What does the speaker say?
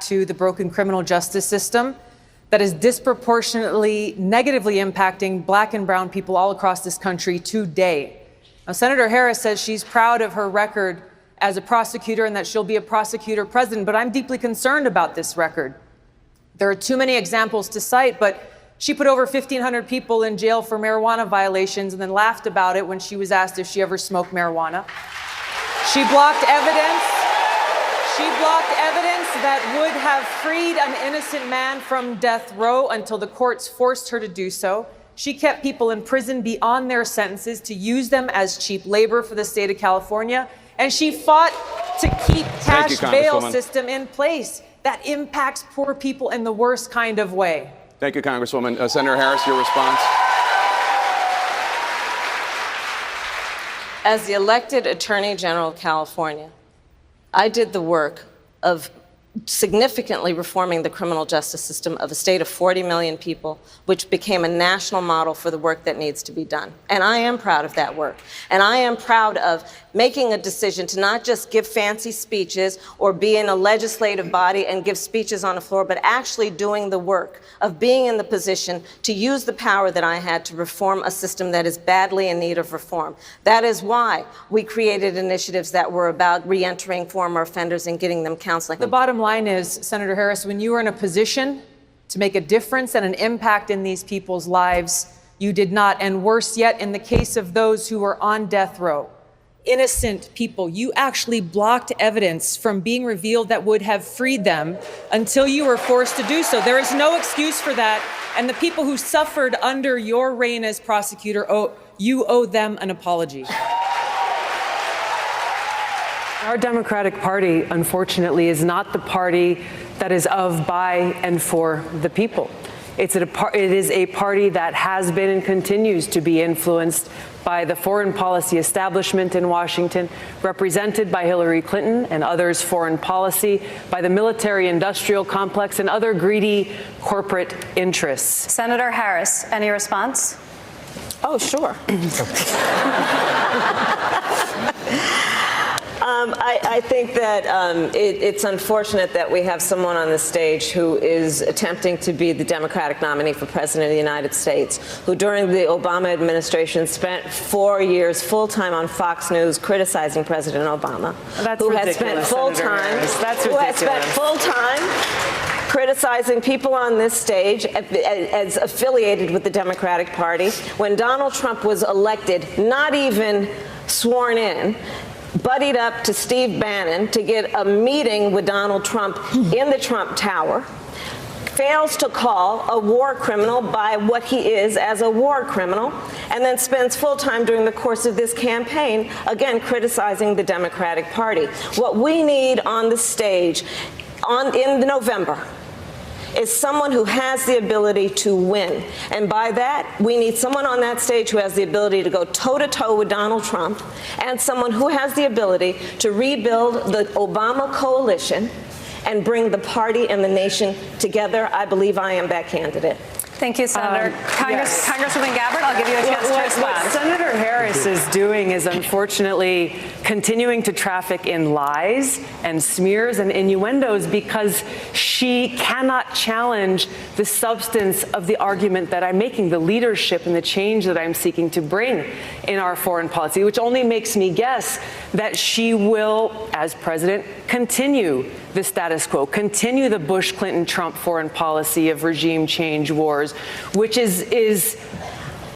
to the broken criminal justice system that is disproportionately negatively impacting Black and brown people all across this country today. Now, Senator Harris says she's proud of her record as a prosecutor and that she'll be a prosecutor president, but I'm deeply concerned about this record. There are too many examples to cite, but she put over 1,500 people in jail for marijuana violations and then laughed about it when she was asked if she ever smoked marijuana. She blocked evidence. She blocked evidence that would have freed an innocent man from death row until the courts forced her to do so. She kept people in prison beyond their sentences to use them as cheap labor for the state of California. And she fought to keep cash bail system in place that impacts poor people in the worst kind of way. Thank you, Congresswoman. Senator Harris, your response. As the elected Attorney General of California, I did the work of significantly reforming the criminal justice system of a state of 40 million people, which became a national model for the work that needs to be done. And I am proud of that work. And I am proud of making a decision to not just give fancy speeches or be in a legislative body and give speeches on the floor, but actually doing the work of being in the position to use the power that I had to reform a system that is badly in need of reform. That is why we created initiatives that were about reentering former offenders and getting them counseling. The bottom line is, Senator Harris, when you were in a position to make a difference and an impact in these people's lives, you did not. And worse yet, in the case of those who were on death row, innocent people, you actually blocked evidence from being revealed that would have freed them until you were forced to do so. There is no excuse for that. And the people who suffered under your reign as prosecutor, you owe them an apology. Our Democratic Party, unfortunately, is not the party that is of, by, and for the people. It is a party that has been and continues to be influenced by the foreign policy establishment in Washington, represented by Hillary Clinton and others' foreign policy, by the military-industrial complex and other greedy corporate interests. Senator Harris, any response? Oh, sure. I think that it's unfortunate that we have someone on the stage who is attempting to be the Democratic nominee for President of the United States, who during the Obama administration spent 4 years full-time on Fox News criticizing President Obama. That's who ridiculous, has spent full-time, That's who has spent ridiculous. full-time criticizing people on this stage as affiliated with the Democratic Party. When Donald Trump was elected, not even sworn in, buddied up to Steve Bannon to get a meeting with Donald Trump in the Trump Tower, fails to call a war criminal by what he is as a war criminal, and then spends full time during the course of this campaign, again, criticizing the Democratic Party. What we need on the stage in November is someone who has the ability to win. And by that, we need someone on that stage who has the ability to go toe-to-toe with Donald Trump, and someone who has the ability to rebuild the Obama coalition and bring the party and the nation together. I believe I am that candidate. Thank you, Senator. Yes. Congresswoman Gabbard, I'll give you a chance to respond. What Senator Harris is doing is unfortunately continuing to traffic in lies and smears and innuendos because she cannot challenge the substance of the argument that I'm making, the leadership and the change that I'm seeking to bring in our foreign policy, which only makes me guess that she will, as president, continue the status quo, continue the Bush-Clinton-Trump foreign policy of regime change wars, which is